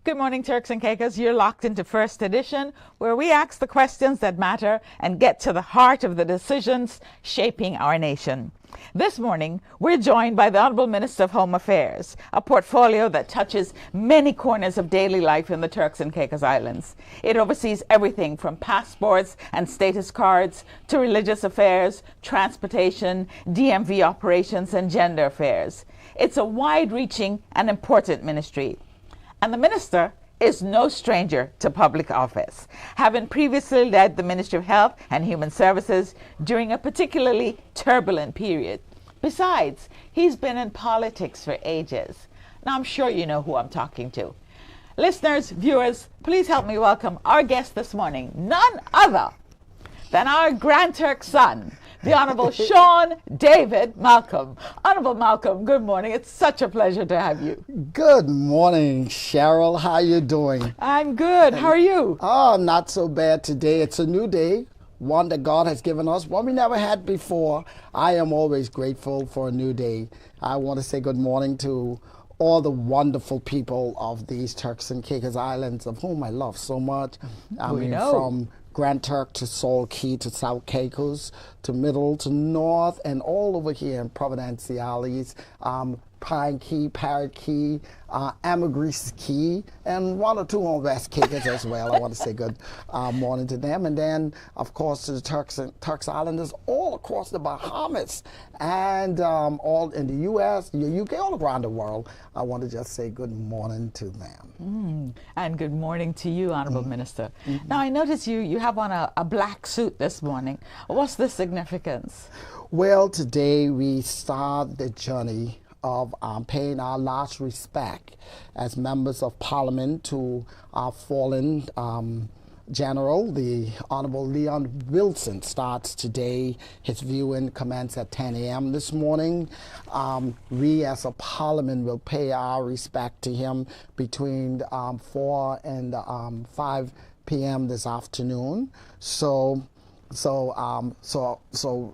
Good morning, Turks and Caicos. You're locked into First Edition, where we ask the questions that matter and get to the heart of the decisions shaping our nation. This morning, we're joined by the Honourable Minister of Home Affairs, a portfolio that touches many corners of daily life in the Turks and Caicos Islands. It oversees everything from passports and status cards to religious affairs, transportation, DMV operations, and gender affairs. It's a wide-reaching and important ministry. And the minister is no stranger to public office, having previously led the Ministry of Health and Human Services during a particularly turbulent period. Besides, he's been in politics for ages. Now, I'm sure you know who I'm talking to. Listeners, viewers, please help me welcome our guest this morning, none other than our Grand Turk son, the Honourable Shaun David Malcolm. Honourable Malcolm, good morning. It's such a pleasure to have you. Good morning, Cheryl. How you doing? I'm good. How are you? Oh, not so bad today. It's a new day, one that God has given us, one we never had before. I am always grateful for a new day. I want to say good morning to all the wonderful people of these Turks and Caicos Islands, of whom I love so much. From Grand Turk to Salt Key to South Caicos to Middle to North and all over here in Providenciales, Pine Key, Parrot Key, Ambergris Key, and one or two on West Caicos as well. I want to say good morning to them. And then, of course, to the Turks Islanders all across the Bahamas and all in the U.S., the U.K., all around the world. I want to just say good morning to them. And good morning to you, Honourable Minister. Now, I notice you have on a black suit this morning. What's the significance? Well, today we start the journey of paying our last respect as members of Parliament to our fallen General, the Honourable Leon Wilson. Starts today. His viewing commenced at 10 a.m. this morning. We as a Parliament will pay our respect to him between 4 and 5 p.m. this afternoon. So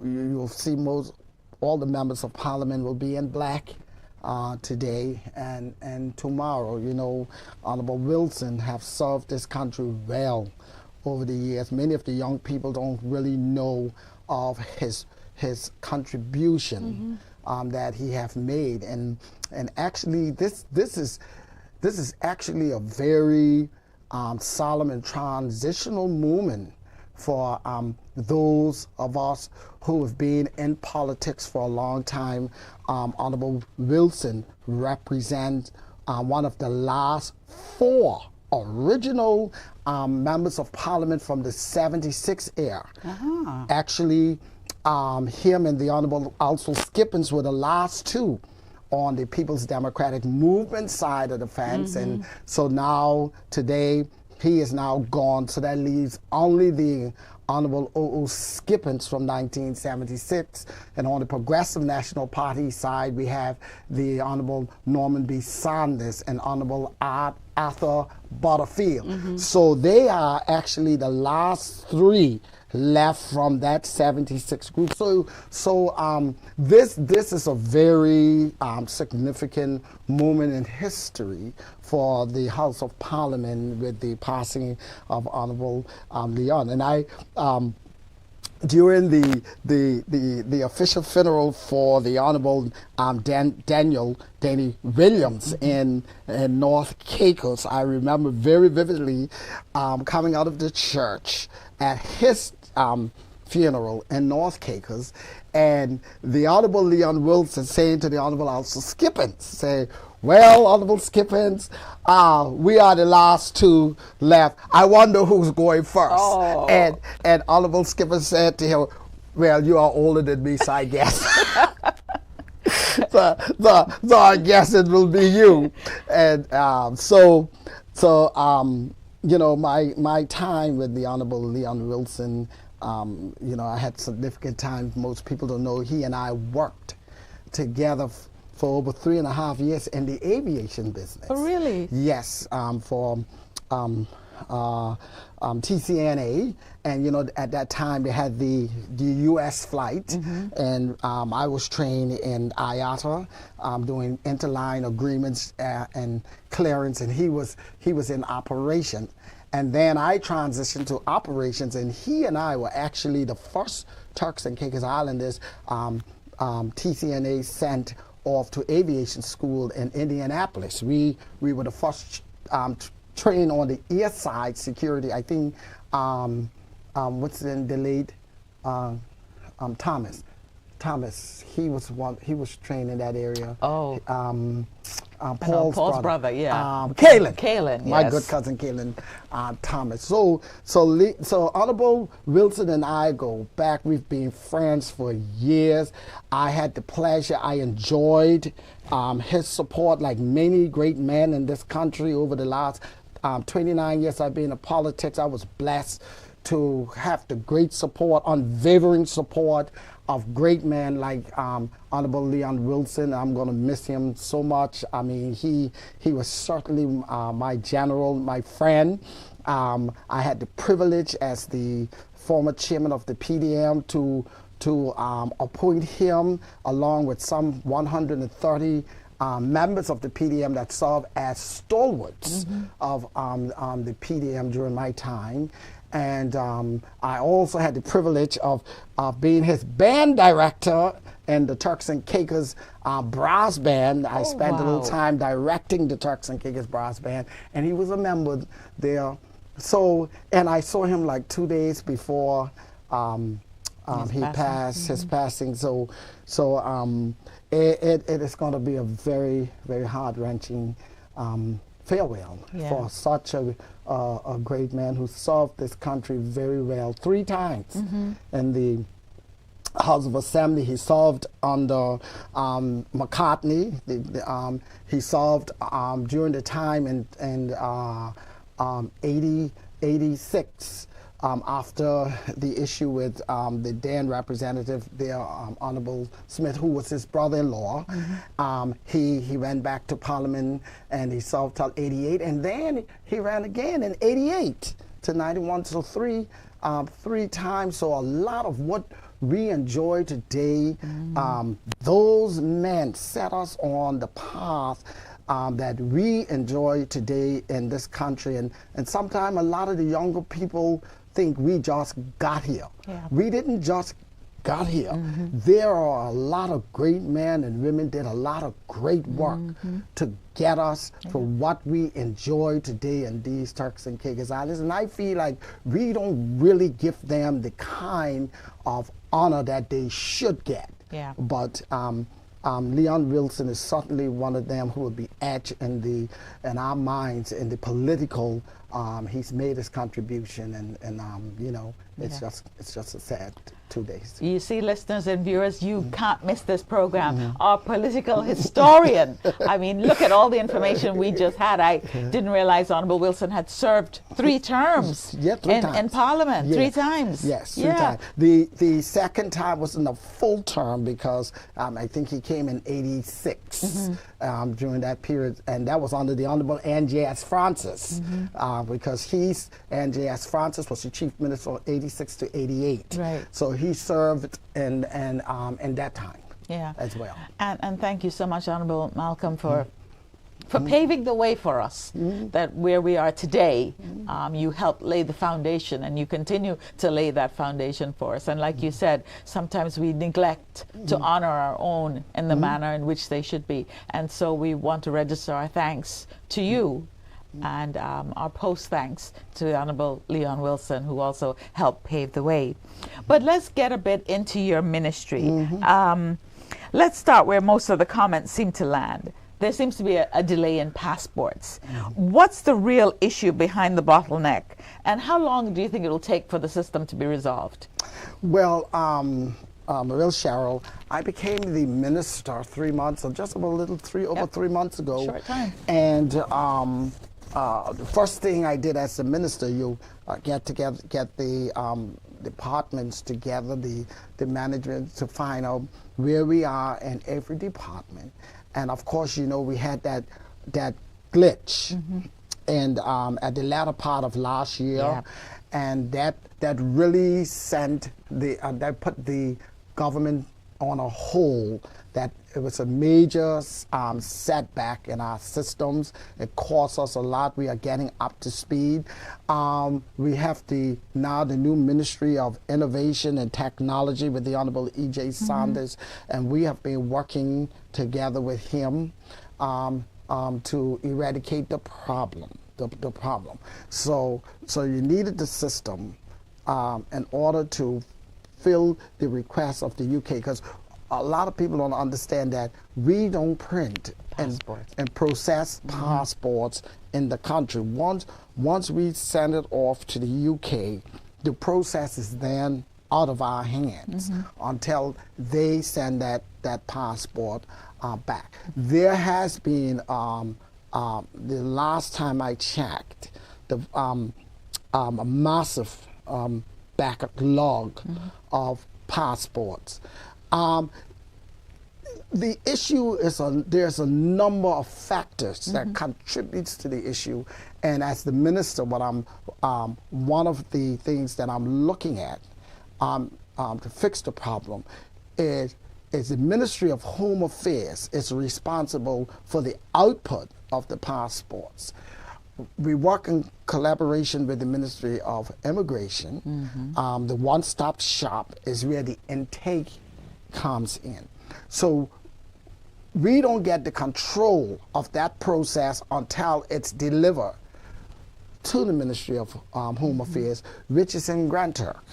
you'll see all the members of Parliament will be in black today and tomorrow. You know, Honourable Wilson have served this country well over the years. Many of the young people don't really know of his contribution that he have made, and actually this is actually a very solemn and transitional moment for those of us who have been in politics for a long time. Honourable Wilson represents one of the last 4 original members of Parliament from the 76 era. Actually, him and the Honourable also Skippins were the last 2 on the People's Democratic Movement side of the fence. And so now, today, he is now gone, so that leaves only the Honourable O.O. Skippins from 1976. And on the Progressive National Party side, we have the Honourable Norman B. Sanders and Honourable Arthur Butterfield. So they are actually the last 3 left from that 76 group. So this is a very significant moment in history for the House of Parliament with the passing of Honourable Leon. And I during the official funeral for the Honourable Danny Williams in North Caicos, I remember very vividly coming out of the church at his funeral in North Caicos, and the Honourable Leon Wilson saying to the Honourable also Skippins, say, "Well, Honourable Skippins, we are the last 2 left. I wonder who's going first." Oh. And Honourable Skippins said to him, "Well, you are older than me, so I guess." so I guess it will be you. And you know, my time with the Honourable Leon Wilson, you know, I had significant time. Most people don't know he and I worked together for over 3.5 years in the aviation business. Oh, really? Yes, for TCNA, and you know at that time they had the U.S. flight, and I was trained in IATA, doing interline agreements and clearance, and he was in operation, and then I transitioned to operations, and he and I were actually the first Turks and Caicos Islanders TCNA sent off to aviation school in Indianapolis. We were the first trained on the east side security. I think what's the late Thomas. He was trained in that area. Oh. Paul's brother, yeah. Kalen. My yes. good cousin Kalen Thomas. So Honorable Wilson and I go back. We've been friends for years. I had the pleasure, I enjoyed his support like many great men in this country over the last 29 years I've been in politics. I was blessed to have the great support, unwavering support of great men like Honorable Leon Wilson. I'm going to miss him so much. I mean, he was certainly my general, my friend. I had the privilege as the former chairman of the PDM to appoint him along with some 130 members of the PDM that served as stalwarts of the PDM during my time. And I also had the privilege of being his band director in the Turks and Caicos brass band. I spent a little time directing the Turks and Caicos brass band, and he was a member there. So, and I saw him like 2 days before he passed, his passing. So it is going to be a very, very heart-wrenching farewell for such a great man who served this country very well 3 times. In the House of Assembly, he served under McCartney. He served during the time in 86. After the issue with the then representative there, Honorable Smith, who was his brother-in-law, he went back to Parliament and he served till 88, and then he ran again in 88 to 91, so three times. So a lot of what we enjoy today, those men set us on the path that we enjoy today in this country, and sometimes a lot of the younger people think we just got here. We didn't just got here. There are a lot of great men and women did a lot of great work to get us to what we enjoy today in these Turks and Caicos Islands, and I feel like we don't really give them the kind of honor that they should get. But Leon Wilson is certainly one of them who will be etched in our minds in the political. He's made his contribution, and you know, it's just a sad 2 days. You see, listeners and viewers, you can't miss this program. Our political historian. I mean, look at all the information we just had. I didn't realize Honorable Wilson had served 3 terms in Parliament. 3 times. Yes, 3 times. The second time was in a full term because I think he came in 86 during that period, and that was under the Honorable N.J.S. Francis, because N.J.S. Francis was the chief minister from 86 to 88. So he served in that time as well. And thank you so much, Honorable Malcolm, for paving the way for us, that where we are today, you helped lay the foundation, and you continue to lay that foundation for us. And like you said, sometimes we neglect to honor our own in the manner in which they should be. And so we want to register our thanks to you, and our post-thanks to the Honorable Leon Wilson, who also helped pave the way. But let's get a bit into your ministry. Let's start where most of the comments seem to land. There seems to be a delay in passports. What's the real issue behind the bottleneck, and how long do you think it will take for the system to be resolved? Well, Cheryl, I became the minister 3 months, or just about over 3 months ago. Short time. And the first thing I did as the minister, you get the departments together, the management, to find out where we are in every department. And of course, you know, we had that glitch and at the latter part of last year, Yeah. and that really sent that put the government on a hold. That it was a major setback in our systems. It cost us a lot. We are getting up to speed. We have now the new Ministry of Innovation and Technology with the Honorable E.J. Saunders, and we have been working together with him to eradicate the problem. The problem. So you needed the system in order to fill the requests of the UK, because a lot of people don't understand that we don't print and process passports in the country. Once we send it off to the UK, the process is then out of our hands until they send that passport back. There has been the last time I checked, a massive backlog of passports. The issue is there's a number of factors that contributes to the issue, and as the minister, one of the things that I'm looking at to fix the problem is the Ministry of Home Affairs is responsible for the output of the passports. We work in collaboration with the Ministry of Immigration. The one-stop shop is where the intake comes in. So we don't get the control of that process until it's delivered to the Ministry of Home Affairs, which is in Grand Turk.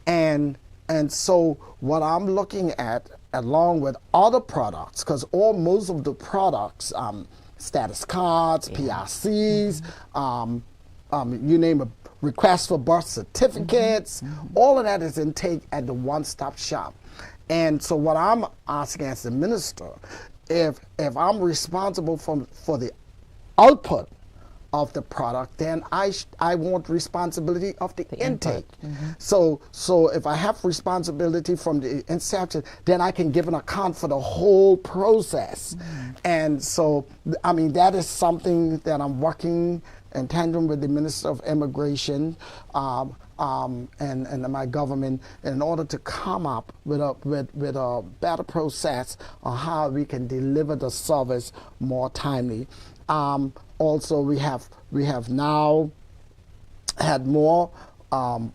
And so what I'm looking at, along with other products, because most of the products, status cards, PRCs, you name it, requests for birth certificates, all of that is intake at the one-stop shop. And so what I'm asking as the minister, if I'm responsible for the output of the product, then I want responsibility of the intake. So if I have responsibility from the inception, then I can give an account for the whole process. And so, I mean, that is something that I'm working in tandem with the Minister of Immigration and my government in order to come up with a better process on how we can deliver the service more timely. Also, we have now had more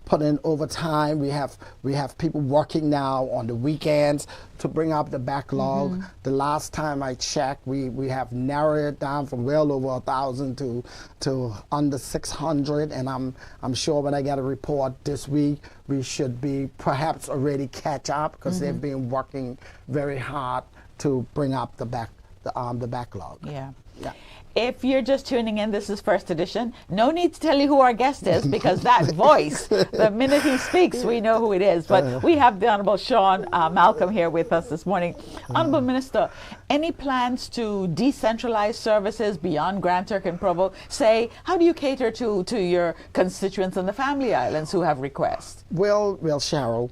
put in overtime. We have people working now on the weekends to bring up the backlog. The last time I checked, we have narrowed it down from well over 1,000 to under 600, and I'm sure when I get a report this week, we should be perhaps already catch up, because they've been working very hard to bring up the backlog. Yeah. Yeah. If you're just tuning in, this is First Edition. No need to tell you who our guest is, because that voice, the minute he speaks, we know who it is. But we have the Honorable Shaun Malcolm here with us this morning. Honorable Minister, any plans to decentralize services beyond Grand Turk and Provo? Say, how do you cater to your constituents in the Family Islands who have requests? Well, Cheryl,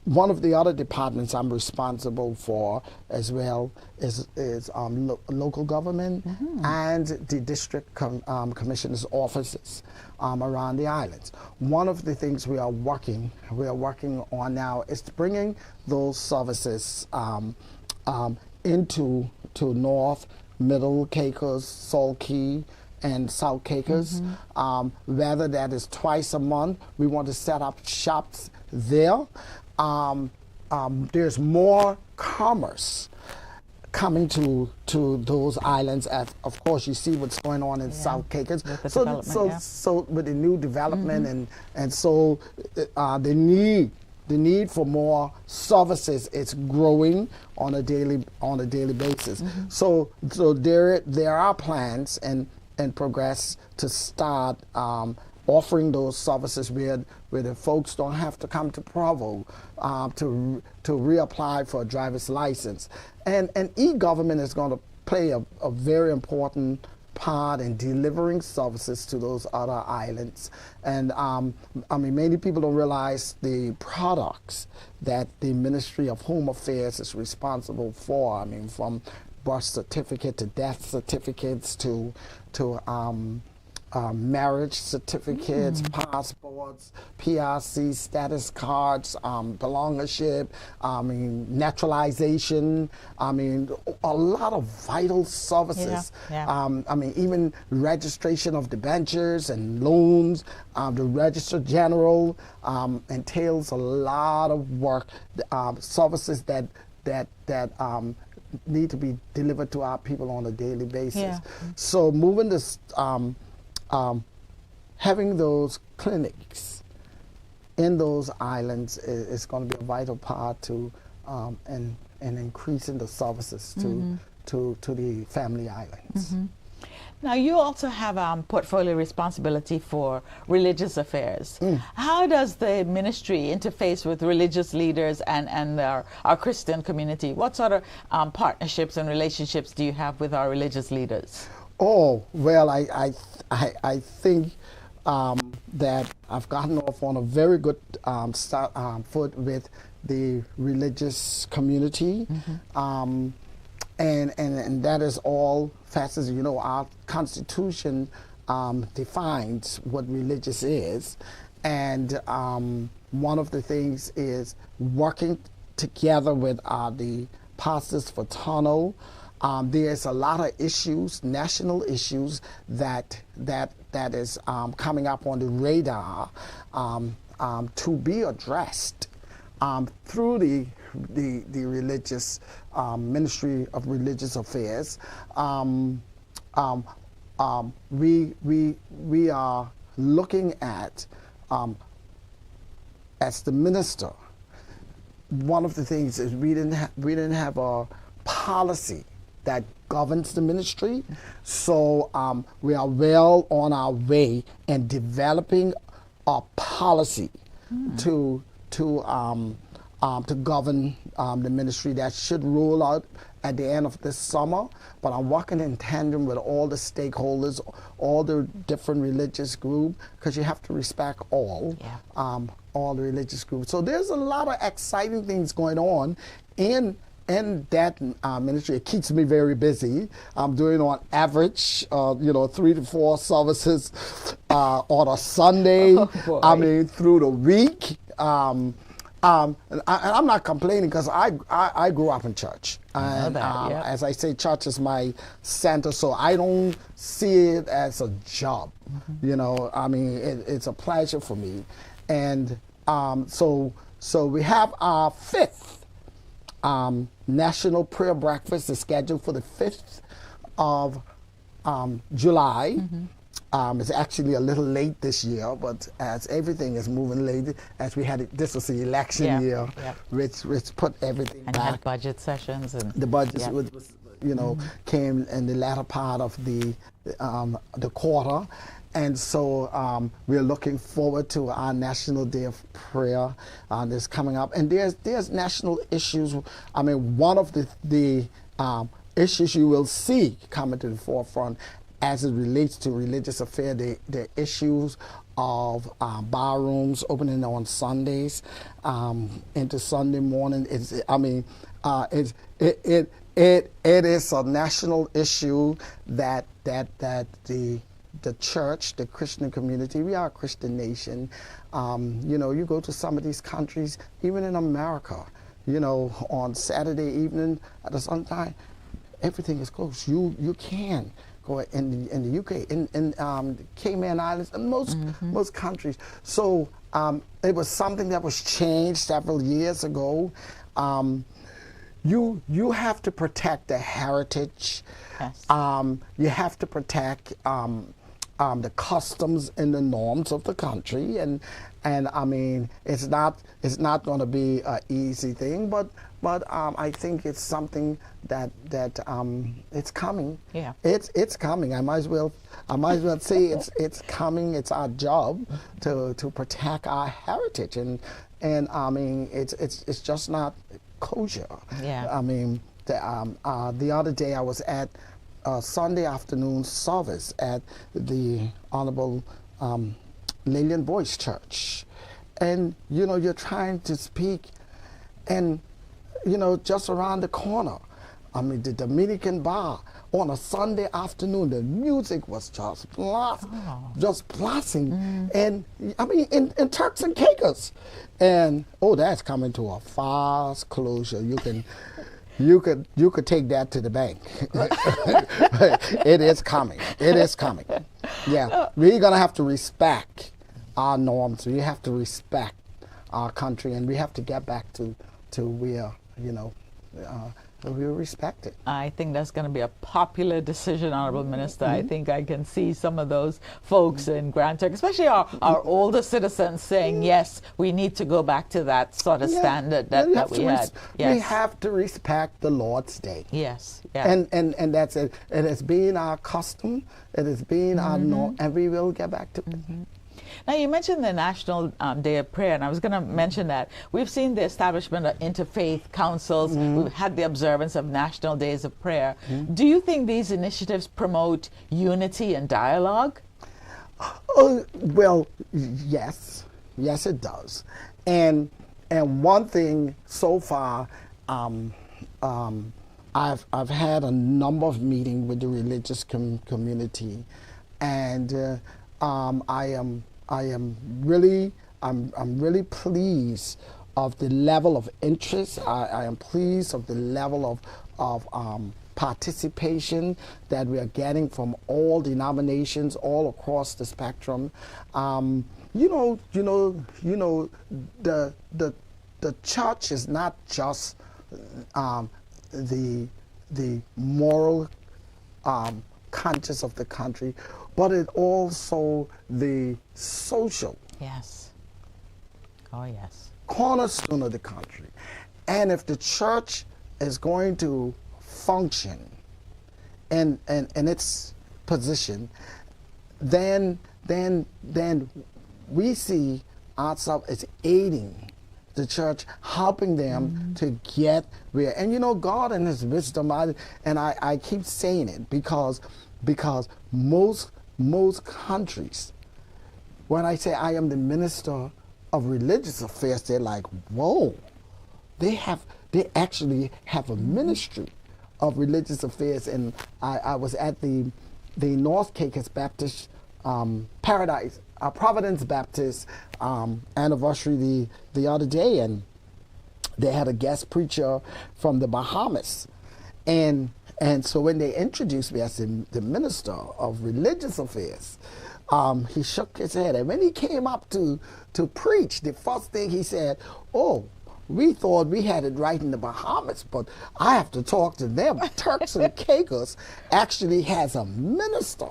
one of the other departments I'm responsible for as well is local government and the district commissioner's offices around the islands. One of the things we are working on now is bringing those services into North, Middle Caicos, Salt Key, and South Caicos. Whether that is twice a month, we want to set up shops there. There's more commerce coming to those islands. As of course, you see what's going on in South Caicos. So with the new development and so the need for more services is growing on a daily basis. So there are plans and progress to start offering those services where the folks don't have to come to Provo to reapply for a driver's license. And e-government is going to play a very important part in delivering services to those other islands. And I mean, many people don't realize the products that the Ministry of Home Affairs is responsible for. I mean, from birth certificate to death certificates to marriage certificates, passports, PRC status cards, belongership, naturalization, a lot of vital services. Even registration of debentures and loans, the Register General entails a lot of work, services that need to be delivered to our people on a daily basis. So moving this, having those clinics in those islands is going to be a vital part to and increasing the services to the family islands. Now, you also have portfolio responsibility for religious affairs. How does the ministry interface with religious leaders and our Christian community? What sort of partnerships and relationships do you have with our religious leaders? Oh, well, I think that I've gotten off on a very good foot with the religious community. And that is all facets. You know, our Constitution defines what religious is. And one of the things is working together with the pastors for Tunnel. There's a lot of issues, national issues, that is coming up on the radar to be addressed through the religious Ministry of Religious Affairs. We are looking at, as the minister, one of the things is we didn't have a policy that governs the ministry, so we are well on our way in developing a policy to govern the ministry that should roll out at the end of this summer. But I'm working in tandem with all the stakeholders, all the different religious groups, because you have to respect all the religious groups. So there's a lot of exciting things going on in that ministry. It keeps me very busy. I'm doing on average, 3 to 4 services on a Sunday. Through the week. And I'm not complaining, because I grew up in church. And as I say, church is my center, so I don't see it as a job. It's a pleasure for me. And so we have our 5th National Prayer Breakfast is scheduled for the 5th of July. It's actually a little late this year, but as everything is moving late, as we had this was the election year, which put everything back. And had budget sessions, and the budget came in the latter part of the quarter. And so we're looking forward to our National Day of Prayer that's coming up. And there's national issues. One of the issues you will see coming to the forefront as it relates to religious affairs, the issues of bar rooms opening on Sundays into Sunday morning. It is a national issue that the church, the Christian community, we are a Christian nation. You go to some of these countries, even in America, on Saturday evening at the sunrise, everything is closed. You can go in the UK, in Cayman Islands, and most countries. So it was something that was changed several years ago. You have to protect the heritage. Yes. You have to protect the customs and the norms of the country, and it's not going to be an easy thing, but I think it's something that it's coming. Yeah, it's coming. I might as well say it's coming. It's our job to protect our heritage, and it's just not kosher. Yeah. The other day I was at Sunday afternoon service at the Honorable Lillian Boyce Church, and you're trying to speak, and just around the corner the Dominican bar on a Sunday afternoon. The music was just blasting, and I mean in Turks and Caicos, and that's coming to a fast closure. You could take that to the bank. It is coming. It is coming. Yeah, we're gonna have to respect our norms. We have to respect our country, and we have to get back to where we respect it. I think that's going to be a popular decision, Honorable Minister. I think I can see some of those folks in Grand Turk, especially our older citizens, saying, yes, we need to go back to that sort of standard that we had. Yes. We have to respect the Lord's Day. Yes. Yeah. And that's it. It has been our custom. It has been our norm, and we will get back to it. Now, you mentioned the National Day of Prayer, and I was going to mention that we've seen the establishment of interfaith councils. We've had the observance of National Days of Prayer. Do you think these initiatives promote unity and dialogue? Well, yes. Yes, it does. And one thing so far, I've had a number of meetings with the religious community, and I'm really pleased of the level of interest. I am pleased of the level of participation that we are getting from all denominations all across the spectrum. The church is not just the moral conscience of the country, but it also the social. Yes. Oh, yes. Cornerstone of the country. And if the church is going to function in its position, then we see ourselves as aiding the church, helping them to get where. And God in His wisdom, I keep saying it because most countries, when I say I am the minister of religious affairs, they're like, whoa, they actually have a ministry of religious affairs. And I was at the North Caicos Baptist Providence Baptist anniversary the other day, and they had a guest preacher from the Bahamas, and so when they introduced me as the minister of religious affairs, he shook his head, and when he came up to preach, the first thing he said, "Oh, we thought we had it right in the Bahamas, but I have to talk to them." Turks and Caicos actually has a minister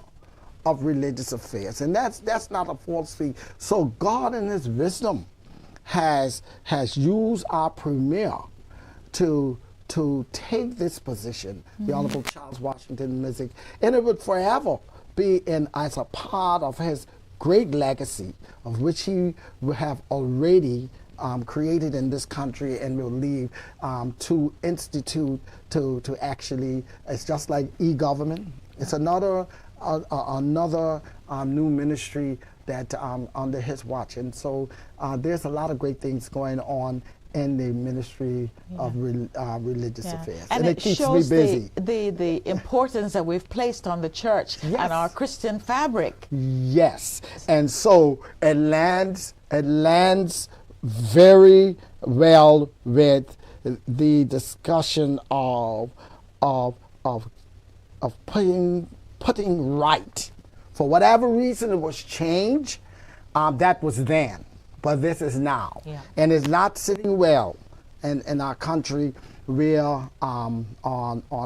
of religious affairs, and that's not a false thing. So God in His wisdom has used our premier to take this position, the Honorable Charles Washington Mizik, and it would forever be as a part of his great legacy, of which he will have already created in this country and will leave to institute to actually. It's just like e-government. It's another new ministry that under his watch, and so there's a lot of great things going on in the Ministry of Religious Affairs, and it keeps me busy. The importance that we've placed on the church and our Christian fabric. Yes, and so it lands very well with the discussion of putting right. For whatever reason it was changed, that was then, but this is now. And it's not sitting well in our country where on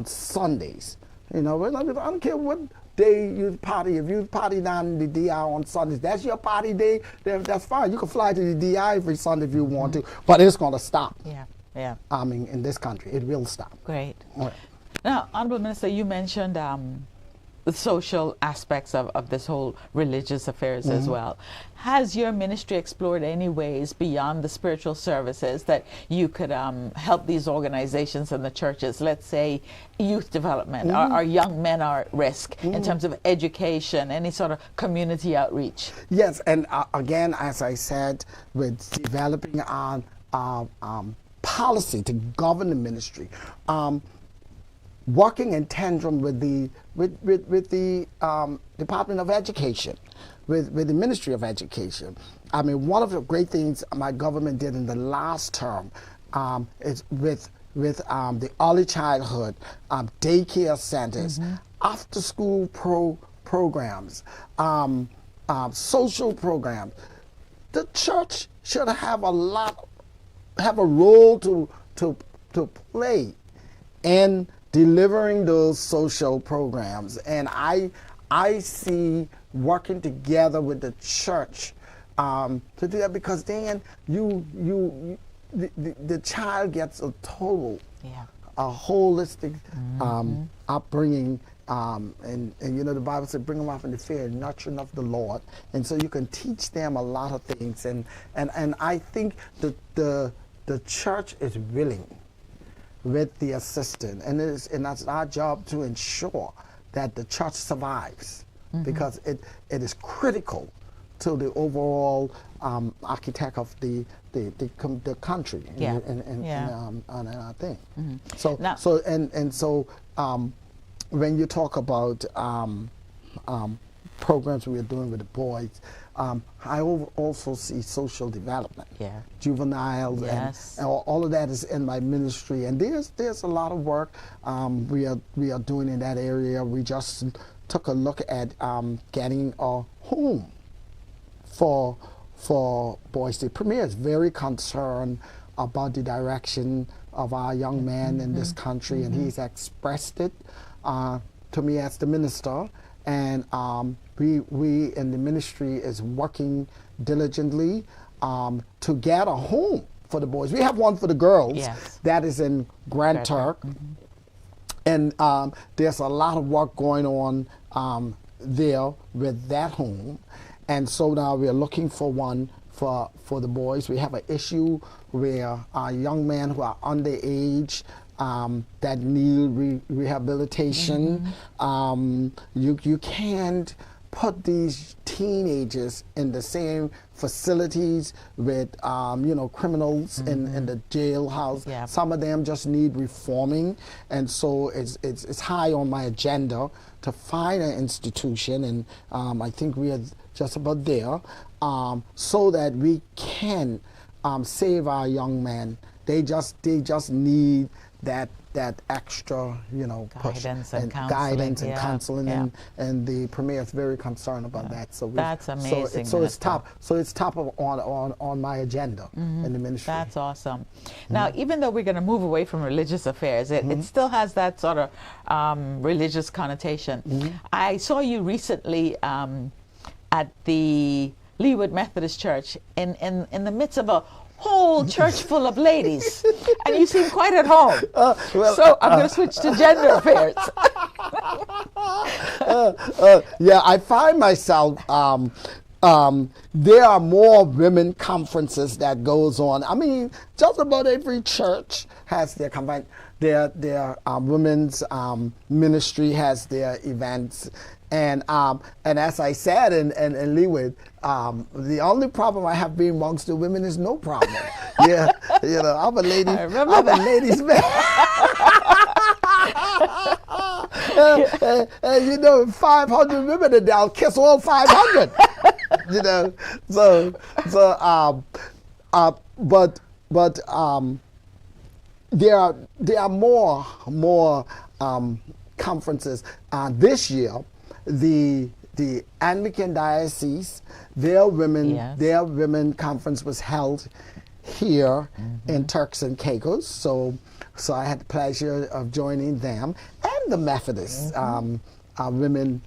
Sundays, I don't care what day you party. If you party down in the DI on Sundays, that's your party day, that's fine. You can fly to the DI every Sunday if you want to, but it's going to stop. I mean, in this country, it will stop. Great. Now, Honorable Minister, you mentioned the social aspects of this whole religious affairs as well. Has your ministry explored any ways beyond the spiritual services that you could help these organizations and the churches? Let's say youth development, our young men are at risk in terms of education, any sort of community outreach? Yes, and again, as I said, with developing our policy to govern the ministry, working in tandem with the Department of Education, with the Ministry of Education. I mean, one of the great things my government did in the last term is with the early childhood daycare centers, after school programs, social programs. The church should have a role to play in delivering those social programs, and I see working together with the church to do that, because then the child gets a total, a holistic upbringing. And you know, the Bible said, bring them up in the fear and nurturing of the Lord. And so you can teach them a lot of things. And I think the church is willing, with the assistant, and that's our job to ensure that the church survives, because it is critical to the overall architect of the country and our thing. So when you talk about programs we are doing with the boys, I also see social development, juveniles, and all of that is in my ministry. And there's a lot of work we are doing in that area. We just took a look at getting a home for boys. The Premier is very concerned about the direction of our young men in this country, and he's expressed it to me as the minister. And we in the ministry is working diligently to get a home for the boys. We have one for the girls that is in Grand Turk, and there's a lot of work going on there with that home. And so now we're looking for one for the boys. We have an issue where young men who are underage that need rehabilitation. You can't put these teenagers in the same facilities with criminals in the jailhouse. Some of them just need reforming, and so it's high on my agenda to find an institution, and I think we are just about there, so that we can save our young men. They just need that extra, guidance push and counseling, and the Premier is very concerned about that. So that's amazing. So it's top on my agenda in the ministry. That's awesome. Now, even though we're going to move away from religious affairs, it still has that sort of religious connotation. I saw you recently at the Leawood Methodist Church in the midst of a whole church full of ladies, and you seem quite at home. So I'm going to switch to gender affairs. I find myself, there are more women conferences that goes on. I mean, just about every church has their women's ministry has their events. And as I said in Leawood, the only problem I have being amongst the women is no problem. I'm a lady. I'm a ladies' man. 500 women and I'll kiss all 500. But there are more conferences this year. The Anglican Diocese, their women conference was held here in Turks and Caicos. So I had the pleasure of joining them, and the Methodist women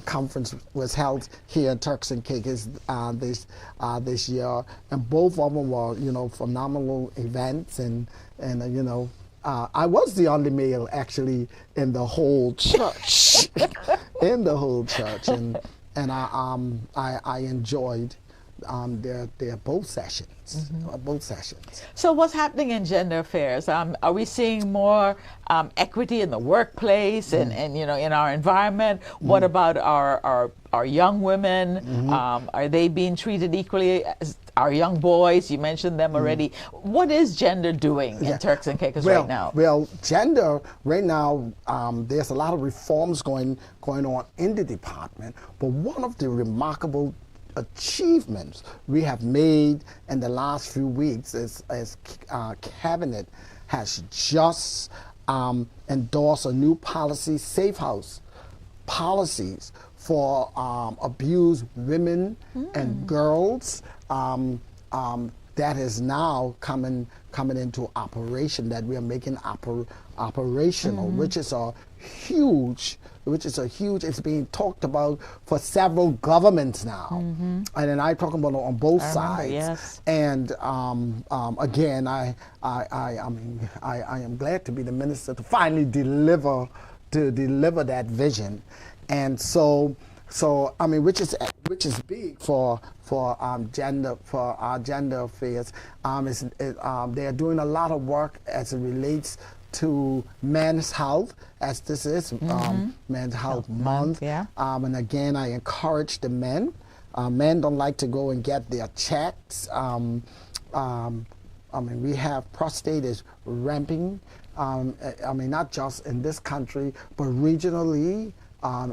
conference was held here in Turks and Caicos this year, and both of them were phenomenal events, and I was the only male actually in the whole church, and I enjoyed they're both sessions, both sessions. So what's happening in gender affairs? Are we seeing more equity in the workplace and you know, in our environment? What about our young women? Are they being treated equally as our young boys? You mentioned them already. What is gender doing in Turks and Caicos right now? Well, gender right now, there's a lot of reforms going on in the department, but one of the remarkable achievements we have made in the last few weeks is cabinet has just endorsed a new policy, safe house policies for abused women and girls. That is now coming into operation, that we are making operational, which is a huge, it's being talked about for several governments now. And then I'm talking about on both sides. Yes. And again, I am glad to be the minister to finally deliver that vision. And so I mean, which is big for our gender affairs. They are doing a lot of work as it relates to men's health, as this is Men's Health Month. Yeah. And again, I encourage the men. Men don't like to go and get their checks. I mean, we have prostate is ramping. I mean, not just in this country, but regionally.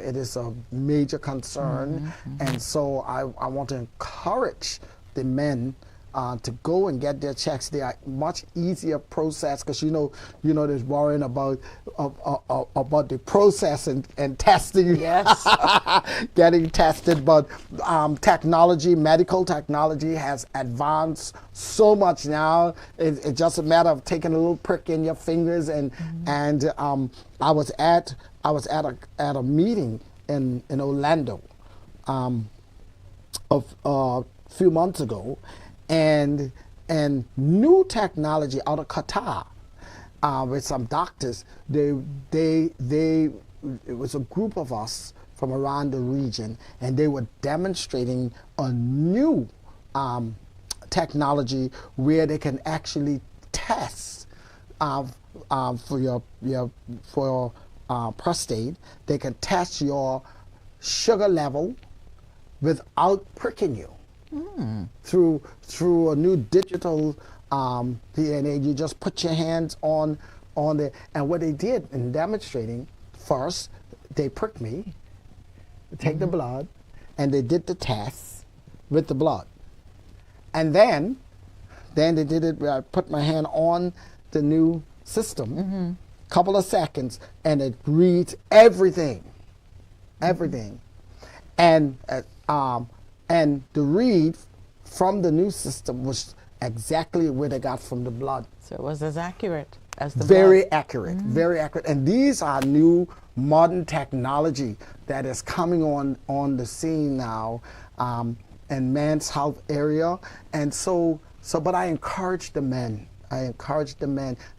It is a major concern, and so I want to encourage the men to go and get their checks. They are much easier process, because you know there's worrying about the process and testing. Yes. Getting tested, but medical technology has advanced so much now. It's just a matter of taking a little prick in your fingers, and I was at a meeting in Orlando a few months ago, and new technology out of Qatar with some doctors. It was a group of us from around the region, and they were demonstrating a new technology where they can actually test for your prostate. They can test your sugar level without pricking you through a new digital DNA. You just put your hands on it, and what they did in demonstrating, first they pricked me, take the blood, and they did the test with the blood, and then they did it. I put my hand on the new system. Couple of seconds, and it reads everything, and the read from the new system was exactly what they got from the blood. So it was as accurate as the very blood. accurate, very accurate. And these are new modern technology that is coming on the scene now in men's health area, and so but I encourage the men.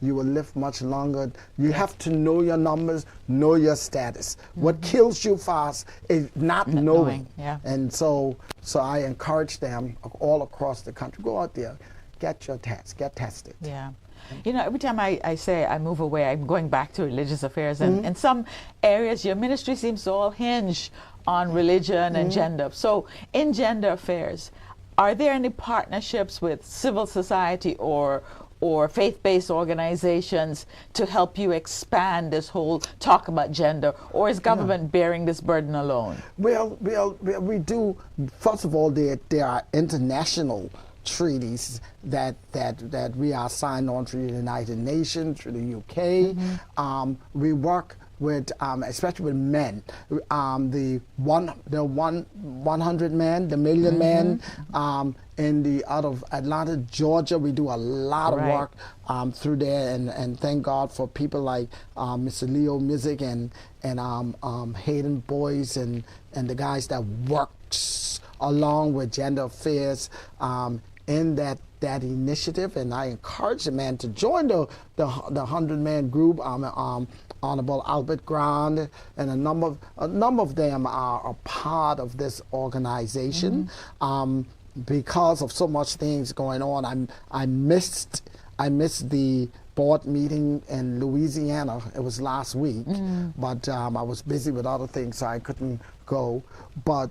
You will live much longer. You have to know your numbers, know your status. What kills you fast is not knowing. Yeah. And so I encourage them all across the country, go out there, get your test, get tested. Yeah. You know, every time I say I move away, I'm going back to religious affairs. And in some areas, your ministry seems to all hinge on religion and gender. So in gender affairs, are there any partnerships with civil society or faith-based organizations to help you expand this whole talk about gender, or is government bearing this burden alone? Well, we do. First of all, there are international treaties that we are signed on through the United Nations, through the UK. We work with, especially with men, the 100 men, the million men, out of Atlanta, Georgia. We do a lot of work through there, and thank God for people like Mr. Leo Mizik and Hayden Boyce and the guys that works along with gender affairs in that initiative. And I encourage the men to join the 100-man group. Honorable Albert Grant and a number of them are a part of this organization. because of so much things going on, I missed the board meeting in Louisiana. It was last week, but I was busy with other things, so I couldn't go. But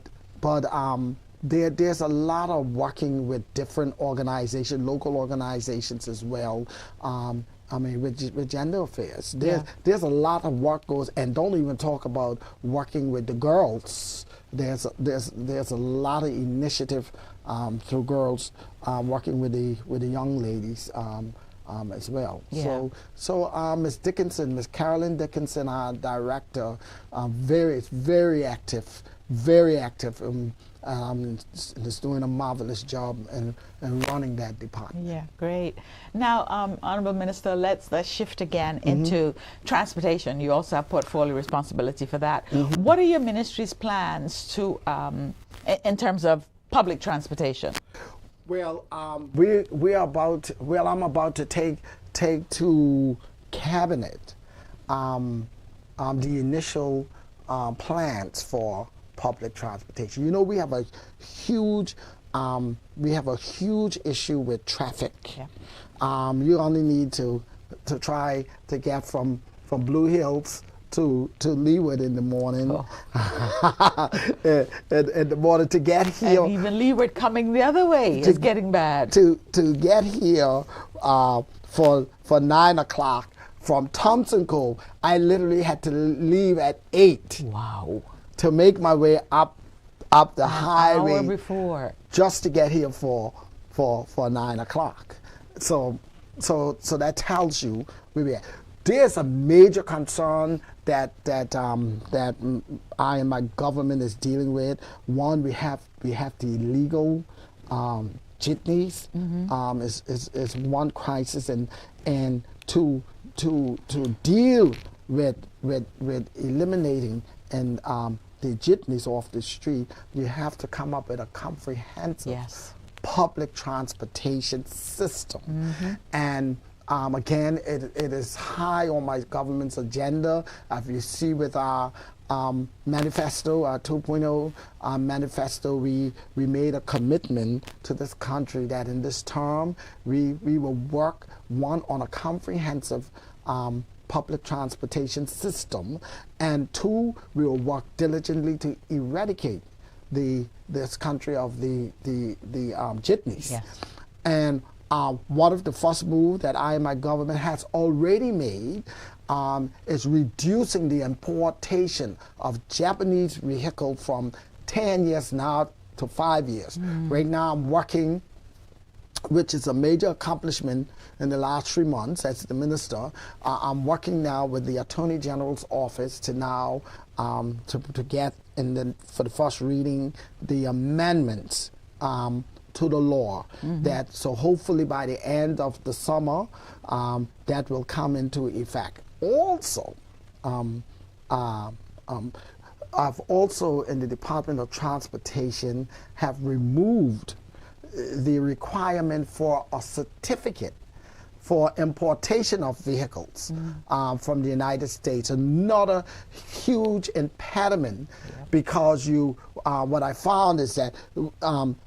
there's a lot of working with different organizations, local organizations as well. With gender affairs, there's a lot of work goes, and don't even talk about working with the girls. There's a lot of initiative through girls working with the young ladies as well. Yeah. So Ms. Dickinson, Ms. Carolyn Dickinson, our director, very active, is doing a marvelous job in running that department. Yeah, great. Now, Honorable Minister, let's shift again into transportation. You also have portfolio responsibility for that. What are your ministry's plans to, in terms of public transportation? Well, I'm about to take to cabinet the initial plans for public transportation. You know, we have a huge issue with traffic. Yeah. You only need to try to get from Blue Hills to Leeward in the morning, in the morning to get here. And even Leeward coming the other way is getting bad. To get here for 9 o'clock from Thompson Cove, I literally had to leave at 8. Wow. To make my way up the highway hour before, just to get here for 9 o'clock. So that tells you where we are. There's a major concern that I and my government is dealing with. One, we have the illegal jitneys is one crisis, and to deal with eliminating and the jitneys off the street, we have to come up with a comprehensive public transportation system. And again, it is high on my government's agenda. If you see with our manifesto, our 2.0 manifesto, we made a commitment to this country that in this term we will work, one, on a comprehensive public transportation system, and 2, we will work diligently to eradicate this country of the jitneys. Yes. And one of the first moves that I and my government has already made is reducing the importation of Japanese vehicles from 10 years now to 5 years. Right now I'm working, which is a major accomplishment in the last 3 months as the minister. I'm working now with the Attorney General's office to now to get for the first reading the amendments to the law, that so hopefully by the end of the summer that will come into effect. Also, I've also in the Department of Transportation have removed the requirement for a certificate for importation of vehicles from the United States. Another huge impediment, because what I found is that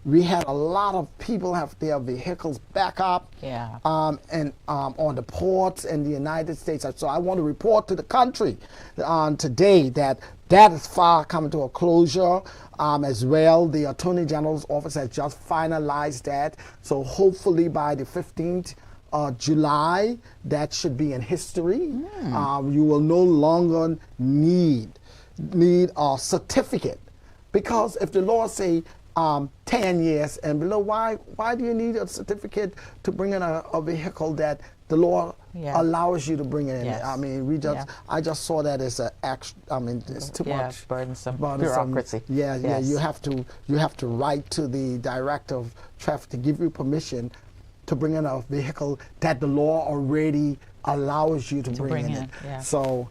we had a lot of people have their vehicles back up on the ports in the United States. So I want to report to the country today that is far coming to a closure. As well, the Attorney General's office has just finalized that. So hopefully by the 15th July, that should be in history. You will no longer need a certificate, because if the law say 10 years and below, why do you need a certificate to bring in a vehicle that the law allows you to bring it in? I mean, I just saw that as it's too much burdensome bureaucracy. You have to write to the director of traffic to give you permission to bring in a vehicle that the law already allows you to bring in. So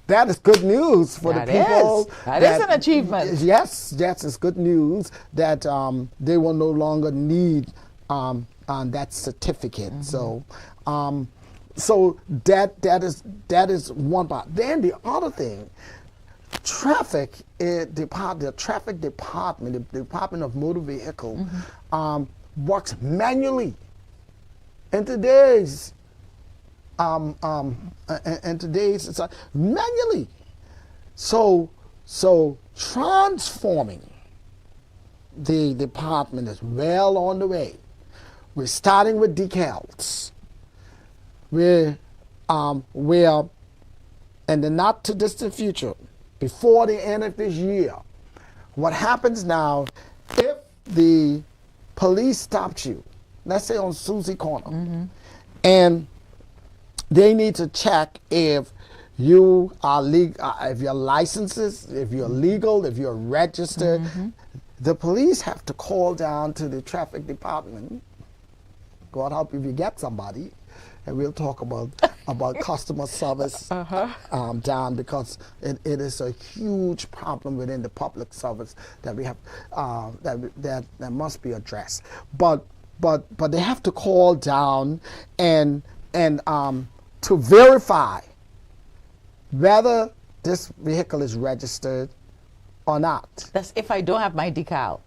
that is good news for the people. That is an achievement. Yes, it's good news that they will no longer need that certificate. So that is one part. Then the other thing, the traffic department, the Department of Motor Vehicle, works manually. And today's it's manually. So transforming the department is well on the way. We're starting with decals. We're in the not too distant future, before the end of this year, what happens now, if the police stopped you, let's say on Susie Corner, and they need to check if you are legal, if your licenses, if you're legal, if you're registered, the police have to call down to the traffic department. God help you if you get somebody, and we'll talk about customer service down, because it is a huge problem within the public service that we have that must be addressed. But they have to call down and to verify whether this vehicle is registered or not. That's if I don't have my decal.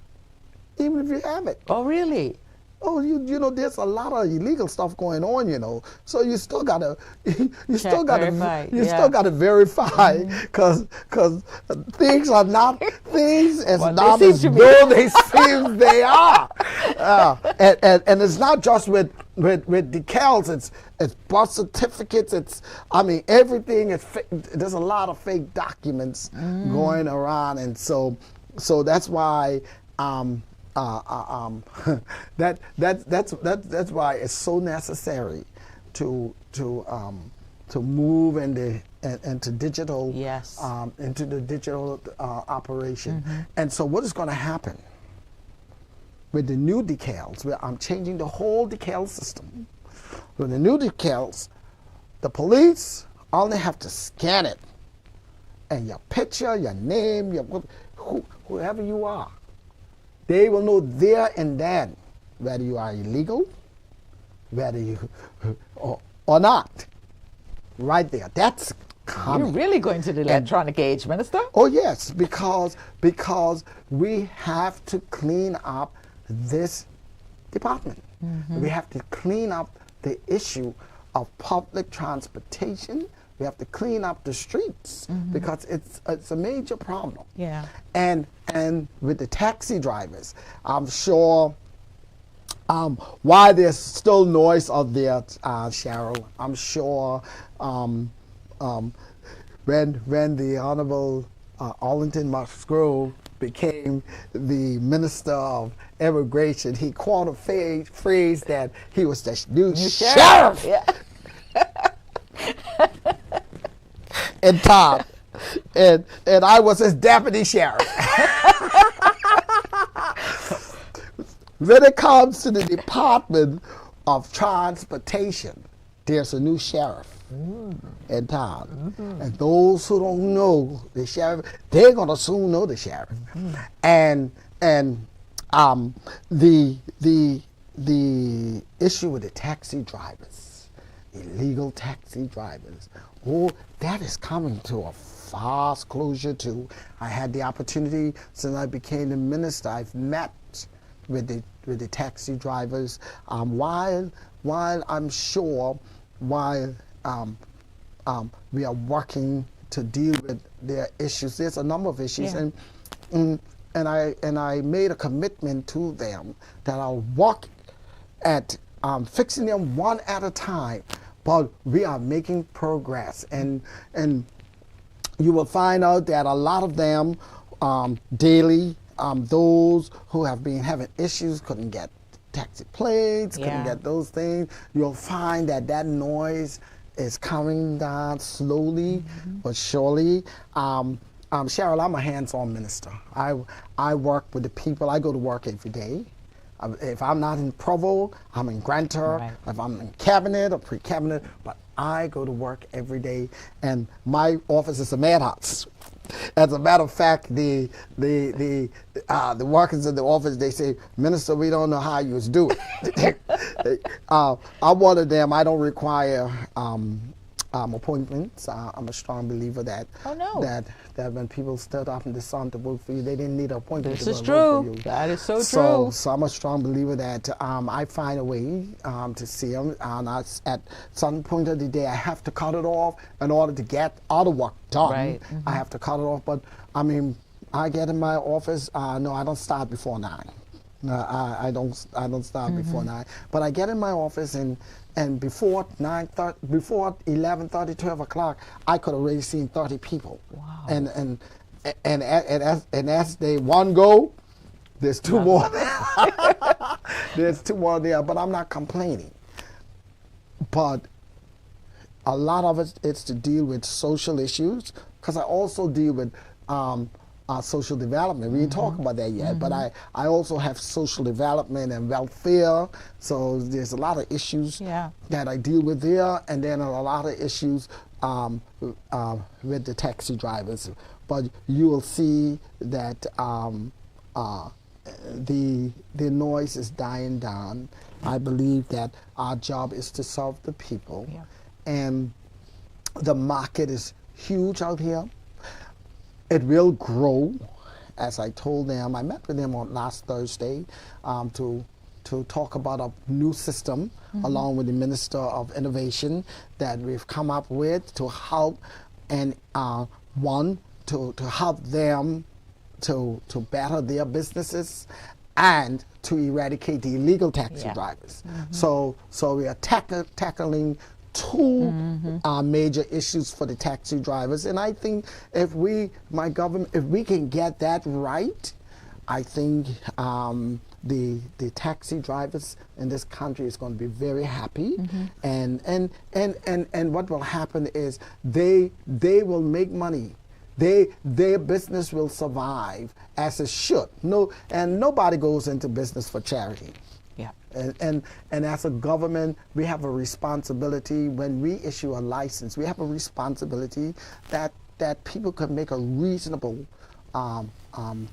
Even if you have it. Oh, really? Oh, you know, there's a lot of illegal stuff going on, you know. So you still gotta, still gotta verify, because things are not things as not as though they seem they are. And it's not just with decals. It's birth certificates. It's, I mean, everything is. There's a lot of fake documents going around, and so that's why. That's why it's so necessary to move into digital, into the digital operation. And so what is going to happen with the new decals, where I'm changing the whole decal system. With the new decals, the police only have to scan it, and your picture, your name, whoever you are, they will know there and then whether you are illegal, whether you or not. Right there. That's coming. You're really going to the electronic age, Minister? Oh yes, because we have to clean up this department. We have to clean up the issue of public transportation. We have to clean up the streets, because it's a major problem. Yeah. And with the taxi drivers, I'm sure why there's still noise out there, Cheryl. I'm sure when the Honorable Arlington Musgrove became the Minister of Immigration, he coined a phrase that he was the new sheriff. Yeah. And Todd, and I was his deputy sheriff. When it comes to the Department of Transportation, there's a new sheriff in town. And those who don't know the sheriff, they're gonna soon know the sheriff. And the issue with the taxi drivers, illegal taxi drivers, oh, that is coming to a fast closure too. I had the opportunity, since I became the minister, I've met with the taxi drivers. While I'm sure, while we are working to deal with their issues, there's a number of issues, and I made a commitment to them that I'll work at fixing them one at a time. But we are making progress, and you will find out that a lot of them daily, those who have been having issues, couldn't get taxi plates, couldn't get those things, you'll find that noise is coming down slowly but surely. Cheryl, I'm a hands-on minister. I work with the people. I go to work every day. If I'm not in Provo, I'm in Grantor. If I'm in cabinet or pre-cabinet, but I go to work every day, and my office is a madhouse. As a matter of fact, the workers in the office, they say, Minister, we don't know how you was doing. I'm one of them. I don't require appointments. I'm a strong believer that that when people stood up in the sun to vote for you, they didn't need an appointment to vote for you. That is so So true. I'm a strong believer that I find a way to see them. And at some point of the day, I have to cut it off in order to get other work done. Right. I have to cut it off. But I mean, I get in my office. No, I don't start before 9. No, I don't start before 9. But I get in my office and before 9:30, before 11:30, 12 o'clock, I could already seen 30 people. Wow. And as they one go, there's 2 more there. There's 2 more there, but I'm not complaining. But a lot of it's to deal with social issues, because I also deal with social development. We didn't talk about that yet, but I also have social development and welfare. So there's a lot of issues that I deal with there, and then a lot of issues with the taxi drivers. But you will see that the noise is dying down. I believe that our job is to serve the people, and the market is huge out here. It will grow, as I told them. I met with them on last Thursday to talk about a new system along with the Minister of Innovation that we've come up with to help and to help them to better their businesses and to eradicate the illegal taxi drivers. So we are tackling 2 major issues for the taxi drivers, and I think if my government, if we can get that right, I think the taxi drivers in this country is going to be very happy, and what will happen is they will make money. Their business will survive as it should. And nobody goes into business for charity. And as a government, we have a responsibility. When we issue a license, we have a responsibility that people can make a reasonable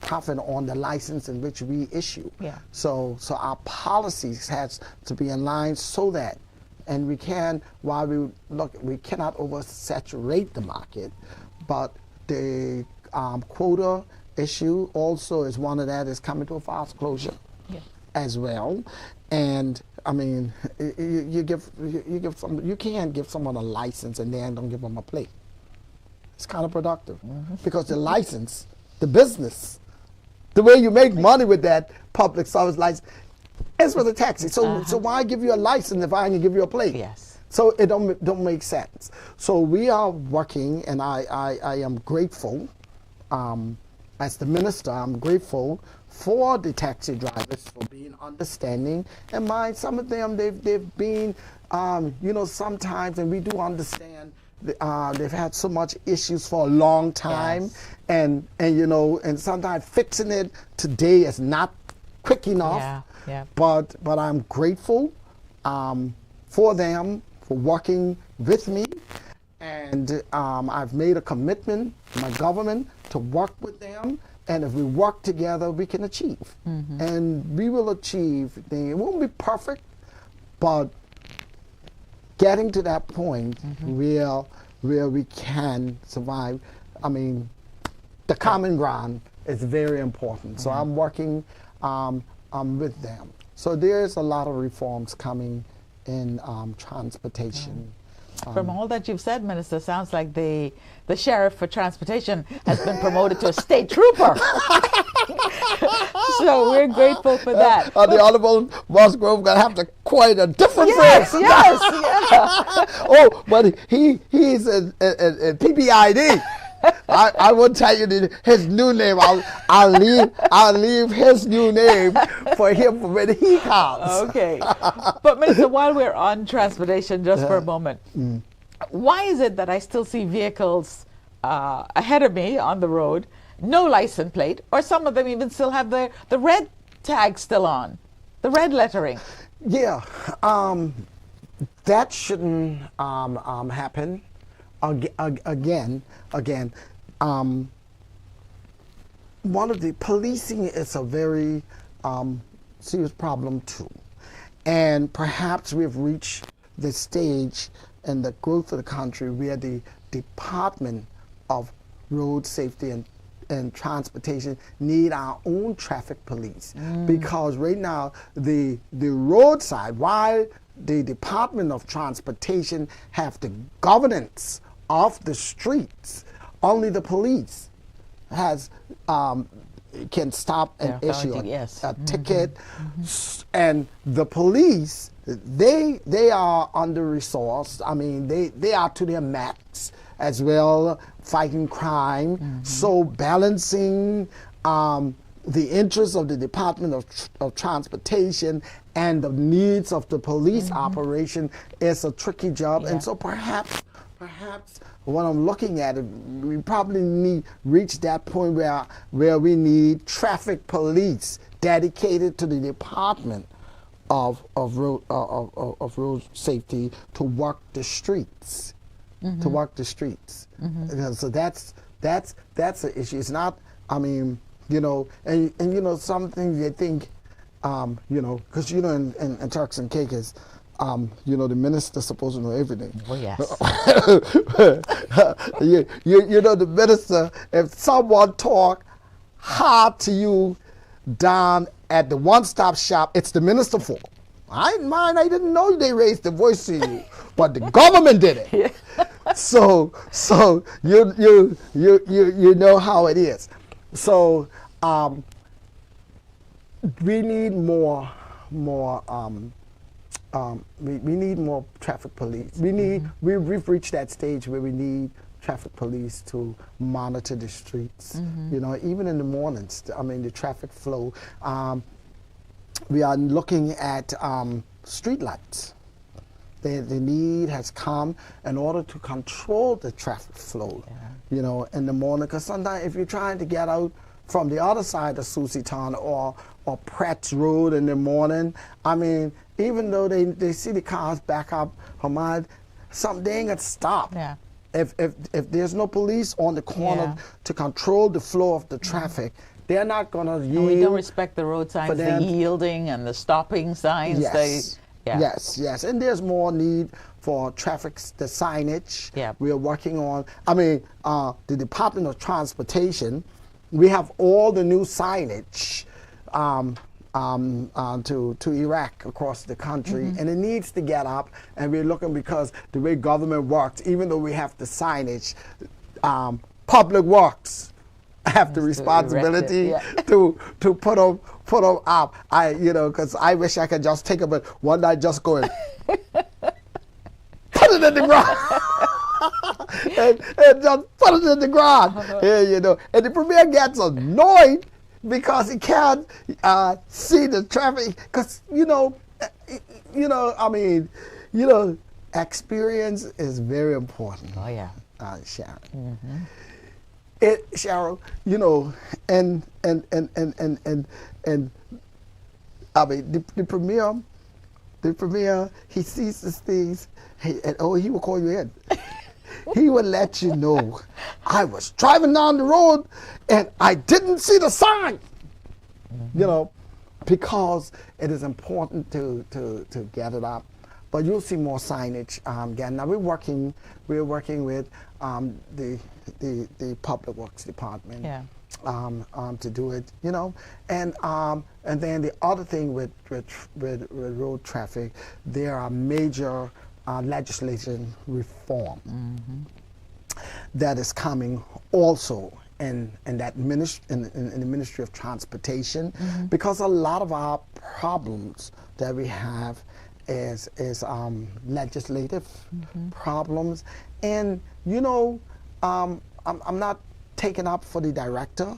profit on the license in which we issue. So our policies has to be in line so that, and we cannot oversaturate the market, but the quota issue also is one of that is coming to a fast closure as well. And I mean, you can't give someone a license and then don't give them a plate. It's counterproductive because the license, the business, the way you make money with that public service license is for the taxi. So why give you a license if I can give you a plate? So it don't make sense. So we are working, and I am grateful. As the minister, I'm grateful for the taxi drivers for being understanding. And some of them, they've been, sometimes, and we do understand, they've had so much issues for a long time, and sometimes fixing it today is not quick enough. But I'm grateful for them for working with me, and I've made a commitment to my government to work with them, and if we work together, we can achieve. And we will achieve things. It won't be perfect, but getting to that point where we can survive, I mean, the common ground is very important. So I'm working with them. So there's a lot of reforms coming in transportation. From all that you've said, Minister, sounds like the sheriff for transportation has been promoted to a state trooper. So we're grateful for that. The Honorable Musgrove going to have to coin a different phrase. Oh, but he's a PPID. I will tell you his new name. I'll leave his new name for him for when he comes. Okay. But Minister, while we're on transportation, just for a moment, why is it that I still see vehicles ahead of me on the road, no license plate, or some of them even still have the red tag still on, the red lettering? Yeah, that shouldn't happen. Again, one of the policing is a very serious problem too, and perhaps we've reached the stage and the growth of the country, where the Department of Road Safety and Transportation need our own traffic police. Because right now, the roadside, while the Department of Transportation have the governance of the streets, only the police has can stop and issue a ticket. And the police, they are under-resourced. I mean, they are to their max as well, fighting crime. So balancing the interests of the Department of Transportation and the needs of the police operation is a tricky job. And so perhaps when I'm looking at it, we probably reach that point where we need traffic police dedicated to the Department of road safety to work the streets, to work the streets. So that's the issue. It's not. I mean, you know, and you know, some things you think, you know, because you know, in Turks and Caicos, you know, the minister's supposed to know everything. Oh, yes. you know, the minister, if someone talk hard to you down at the one-stop shop, it's the minister's fault. I didn't mind. I didn't know they raised the voice to you, but the government did it. Yeah. So you know how it is. So we need more. We need more traffic police. We've reached that stage where we need traffic police to monitor the streets. You know, even in the mornings. I mean, the traffic flow. We are looking at street lights. The need has come in order to control the traffic flow. You know, in the morning, because sometimes if you're trying to get out from the other side of Susseton or Pratt's Road in the morning, I mean, even though they see the cars back up, they ain't gonna stop. Yeah. If there's no police on the corner to control the flow of the traffic, they're not gonna yield. And we don't respect the road signs, the yielding and the stopping signs. Yes. Yes, and there's more need for the signage. Yeah. We are working on. I mean, the Department of Transportation, we have all the new signage to Iraq across the country, and it needs to get up. And we're looking, because the way government works, even though we have the signage, Public Works have the responsibility to put them up. You know, because I wish I could just take them, but one night just go and put it in the ground. and just put it in the ground. You know, and the premier gets annoyed because he can't see the traffic. Because you know, I mean, you know, experience is very important. Oh yeah, Sharon. Cheryl, you know, and I mean, the premier, he sees these things, and he will call you in. He would let you know, I was driving down the road and I didn't see the sign. You know, because it is important to get it up. But you'll see more signage again. Now we're working with the Public Works Department to do it. You know, and then the other thing with road traffic, there are major legislation reform that is coming also in the Ministry of Transportation, because a lot of our problems that we have is legislative problems. And you know, I'm not taking up for the director,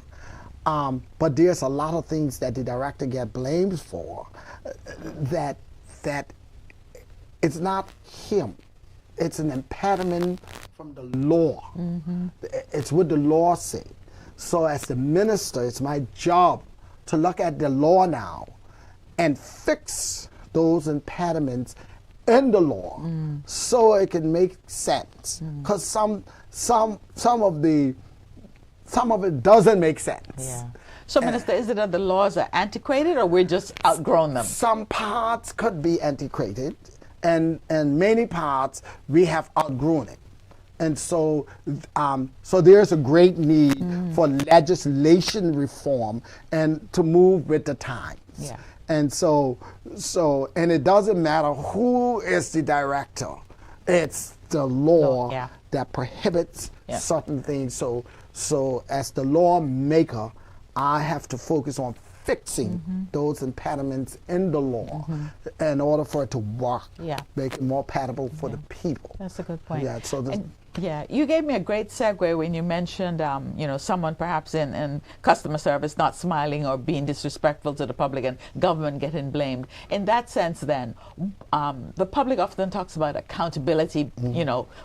but there's a lot of things that the director get blamed for that it's not him. It's an impediment from the law. It's what the law say. So as the minister, it's my job to look at the law now and fix those impediments in the law so it can make sense. Because some of it doesn't make sense. Yeah. So, Minister, is it that the laws are antiquated or we're just outgrown them? Some parts could be antiquated, and in many parts we have outgrown it. And so, so there's a great need for legislation reform and to move with the times. Yeah. And so, and it doesn't matter who is the director; it's the law Yeah. that prohibits Yeah. certain things. So as the lawmaker, I have to focus on fixing those impediments in the law in order for it to work, Yeah. make it more palatable for the people. That's a good point. Yeah, so the, Yeah, you gave me a great segue when you mentioned, someone perhaps in customer service not smiling or being disrespectful to the public and government getting blamed. In that sense, then, the public often talks about accountability.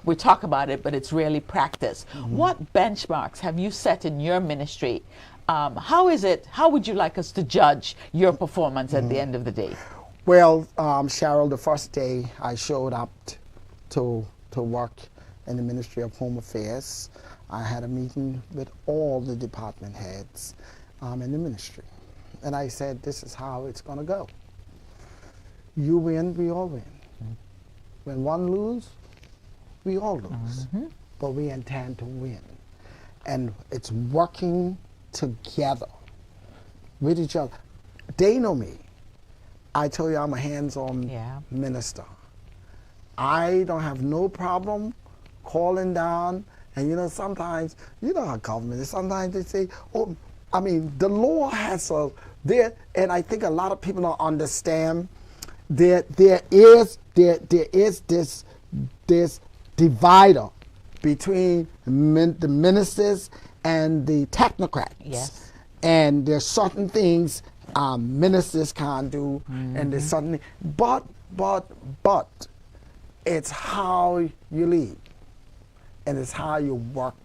We talk about it, but it's rarely practiced. What benchmarks have you set in your ministry? How would you like us to judge your performance at the end of the day? well, Cheryl, the first day I showed up to work in the Ministry of Home Affairs, I had a meeting with all the department heads in the ministry. And I said, this is how it's going to go. You win, we all win. When one lose, we all lose. But we intend to win. And it's working together with each other. They know me. I tell you, I'm a hands-on minister. I don't have no problem calling down, and sometimes, how government is, sometimes they say, the law has and I think a lot of people don't understand, there is this divider between the ministers and the technocrats. Yes. And there's certain things ministers can't do, and there's certain, but it's how you lead, and it's how you work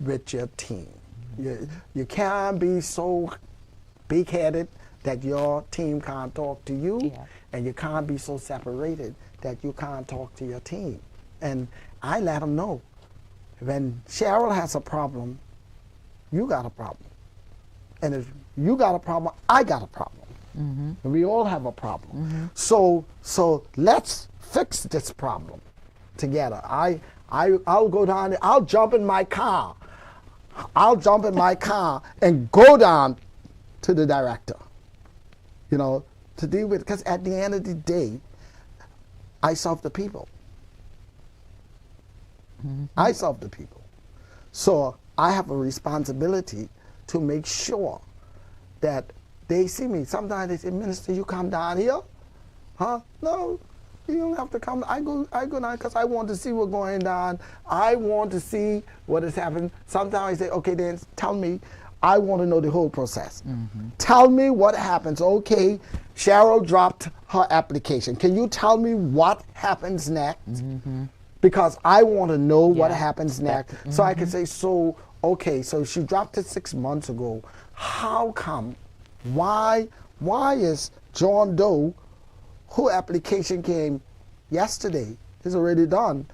with your team. You can't be so big-headed that your team can't talk to you, and you can't be so separated that you can't talk to your team. And I let them know, when Cheryl has a problem, you got a problem. And if you got a problem, I got a problem. And we all have a problem. So let's fix this problem together. I'll go down there, I'll jump in my car. I'll jump in my car and go down to the director, to deal with, because at the end of the day, I serve the people. I serve the people. So I have a responsibility to make sure that they see me. Sometimes they say, Minister, you come down here? Huh? No, you don't have to come. I go down because I want to see what's going on. I want to see what is happening. Sometimes I say, okay, then tell me. I want to know the whole process. Tell me what happens. Okay, Cheryl dropped her application. Can you tell me what happens next? Because I want to know what happens next. So I can say, okay, so she dropped it 6 months ago. How come? Why is John Doe, whose application came yesterday, is already done,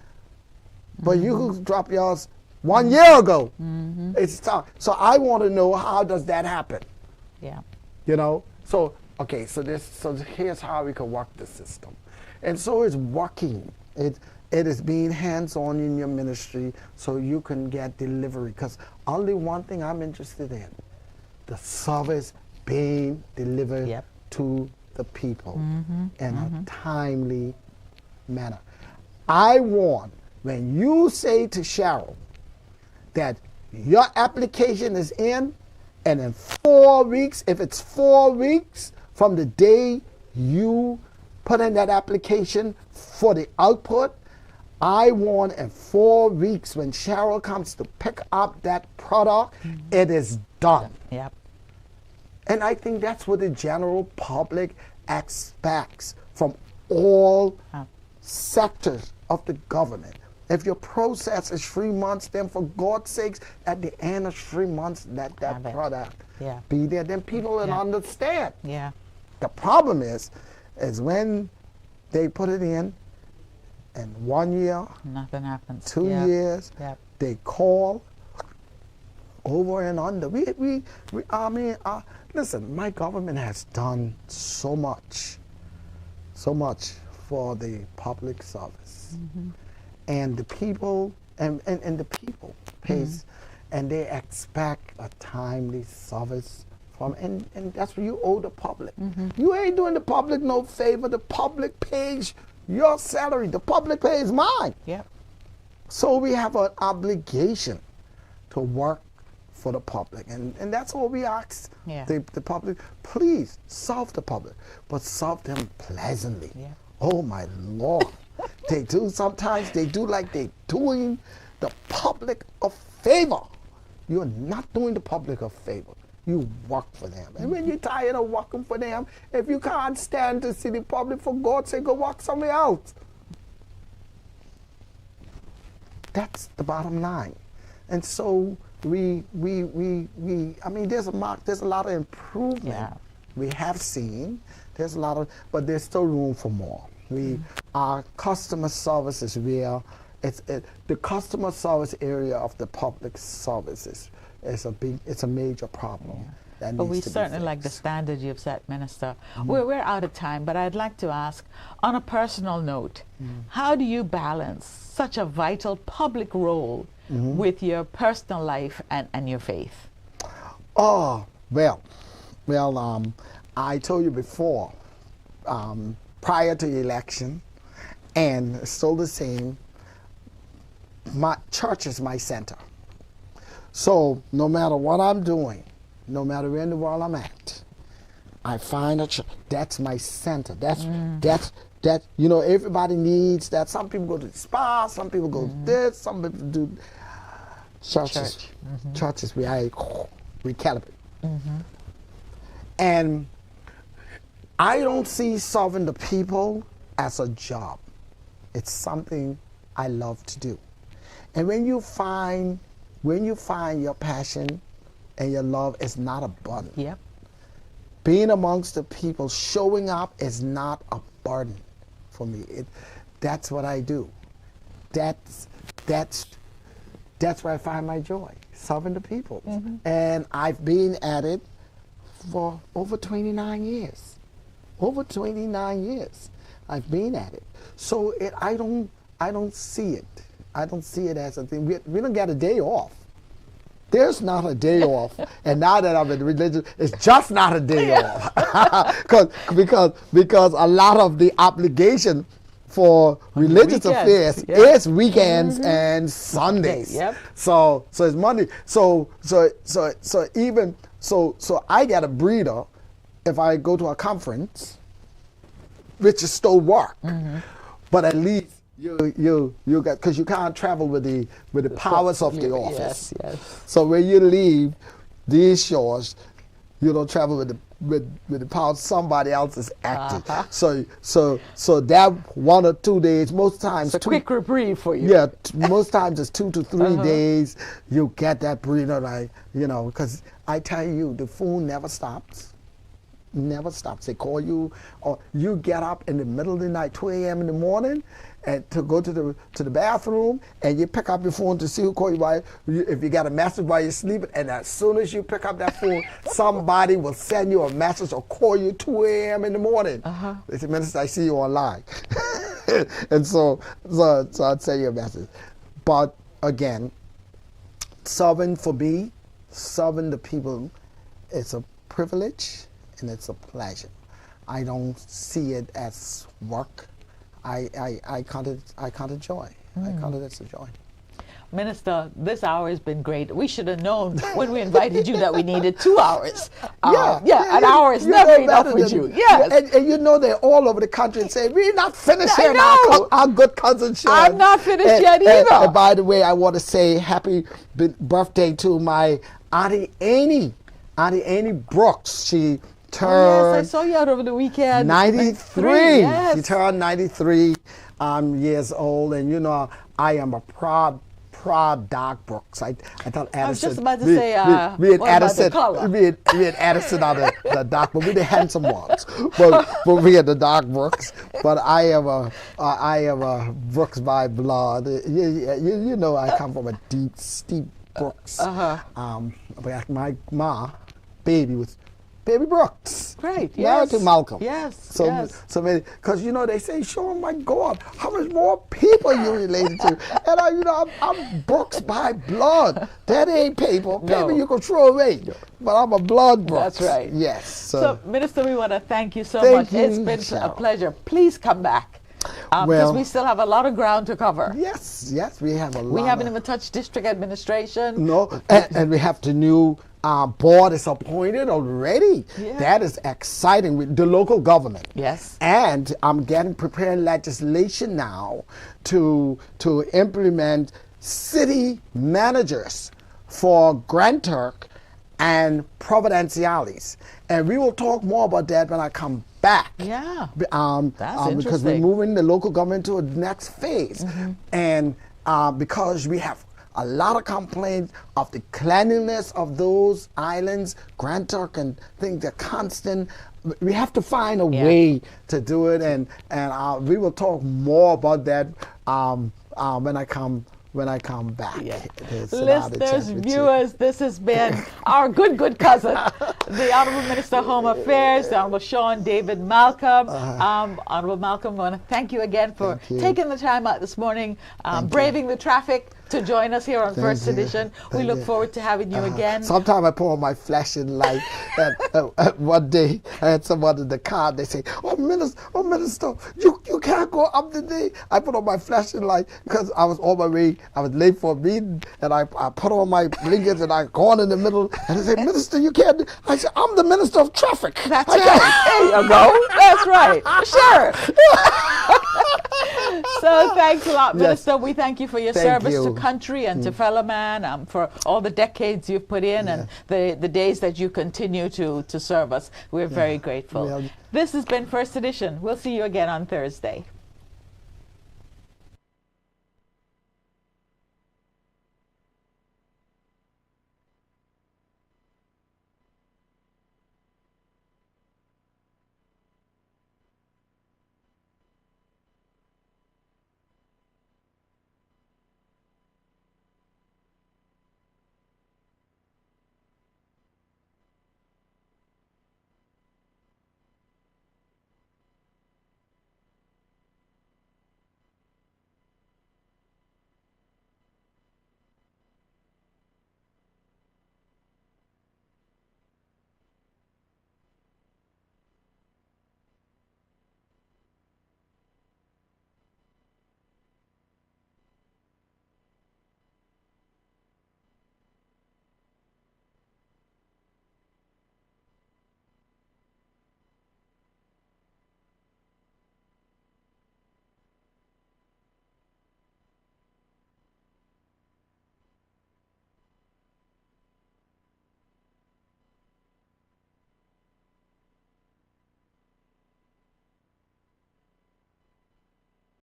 but you dropped yours 1 year ago? It's tough. So I want to know, how does that happen? Yeah. So okay, so here's how we can work the system. And so it's working. It is being hands-on in your ministry so you can get delivery. Because only one thing I'm interested in, the service being delivered to the people in a timely manner. I want, when you say to Cheryl that your application is in, and in 4 weeks, if it's 4 weeks from the day you put in that application for the output, I want in 4 weeks, when Cheryl comes to pick up that product, it is done. Yep. And I think that's what the general public expects from all sectors of the government. If your process is 3 months, then for God's sakes, at the end of 3 months, let that product be there. Then people will understand. Yeah. The problem is when they put it in, and 1 year, nothing happens. 2 years, they call over and under. Listen, my government has done so much for the public service. And the people, and the people pays, and they expect a timely service from, and that's what you owe the public. You ain't doing the public no favor. The public pays your salary. The public pays mine. Yep. So we have an obligation to work for the public, and that's what we ask the public. Please serve the public, but serve them pleasantly. Oh my Lord. They do sometimes, they do like they're doing the public a favor. You're not doing the public a favor. You work for them. And when you're tired of working for them, if you can't stand to see the public, for God's sake, go work somewhere else. That's the bottom line. And so I mean, there's a lot of improvement we have seen. There's a lot of, but there's still room for more. Our customer service is where the customer service area of the public services it's a major problem. But we certainly like the standard you've set, Minister. We're out of time, but I'd like to ask, on a personal note, how do you balance such a vital public role with your personal life and your faith? Oh, well, I told you before, prior to the election, and still the same, my church is my center. So no matter what I'm doing, no matter where in the world I'm at, I find a church. That's my center. That's you know, everybody needs that. Some people go to the spa, some people go to this, some people do churches. Churches where I recalibrate. And I don't see serving the people as a job. It's something I love to do. And when you find your passion and your love is not a burden. Being amongst the people, showing up is not a burden for me. That's what I do. That's where I find my joy, serving the people. And I've been at it for over 29 years. Over 29 years I've been at it. So I don't see it. I don't see it as a thing. We don't get a day off. There's not a day off. And now that I'm in religion, it's just not a day off. Because a lot of the obligation for religious affairs is weekends and Sundays. So it's Monday. So I get a breather if I go to a conference, which is still work. But at least you got, because you can't travel with the powers of the office. So when you leave these shores, you don't travel with the powers. Somebody else is active. So that 1 or 2 days, most times it's a quick reprieve for you. Yeah, most times it's 2 to 3 days. You get that breather, like, you know, because I tell you, the phone never stops. Never stops. They call you, or you get up in the middle of the night, 2 a.m. in the morning, and to go to the bathroom, and you pick up your phone to see who called you while, if you got a message while you're sleeping, and as soon as you pick up that phone, somebody will send you a message or call you 2 a.m. in the morning. They say, Minister, I see you online. And so I'd send you a message. But again, serving for me, serving the people, it's a privilege and it's a pleasure. I don't see it as work. I count it a joy. I count it as a joy. Minister, this hour has been great. We should have known when we invited you that we needed 2 hours. An hour is never enough with you. And you know they're all over the country and say, we're not finished here, our good cousin Sean. I'm not finished yet either. And by the way, I want to say happy birthday to my Auntie Annie Brooks. She turned I saw you out over the weekend. 93. She turned 93 years old, and you know, I am a proud Doc Brooks. I thought Addison. I was just about to say, me and Addison are the Doc, but we're the handsome ones. But we are the Doc Brooks. But I am a Brooks by blood. You know, I come from a deep, steep Brooks. But my baby was Baby Brooks. Right, Married to yes. Malcolm. Yes, So, yes. so many, because they say, Sean, my God, how much more people you related to? And I'm Brooks by blood. That ain't paper. No. Paper you can throw away. But I'm a blood Brooks. That's right. Yes. So, Minister, we want to thank you so Thank much. It's you, been a Cheryl. pleasure. Please come back. Because Well- we still have a lot of ground to cover. Yes, we have a lot. We haven't even touched district administration. No, and we have the new board is appointed already. Yeah. That is exciting with the local government. Yes. And I'm preparing legislation now to implement city managers for Grand Turk and Providenciales. And we will talk more about that when I come back. Yeah. Because we're interesting. moving the local government to a next phase. And because we have a lot of complaints of the cleanliness of those islands, Grand Turk and things, they're constant. We have to find a way to do it, and we will talk more about that when I come back. Yeah. to sit down and chat Listeners, with you. viewers, this has been our good cousin, the Honorable Minister of Home Affairs, the Honorable Sean David Malcolm. Honorable Malcolm, I want to thank you again for Thank you. taking the time out this morning, braving the traffic to join us here on Thank First you. Edition. We Thank look you. forward to having you again. Sometimes I put on my flashing light. And one day I had someone in the car. They say, "Oh minister, you can't go up today." I put on my flashing light because I was on my way. I was late for a meeting, and I put on my blinkers and I gone in the middle. And they say, "Minister, you can't." I said, "I'm the minister of traffic." That's right. There you go. That's right. Sheriff. So thanks a lot, Minister. We thank you for your Thank service to you. country and to fellow man, for all the decades you've put in and the days that you continue to serve us. We're very grateful. Well- This has been First Edition. We'll see you again on Thursday.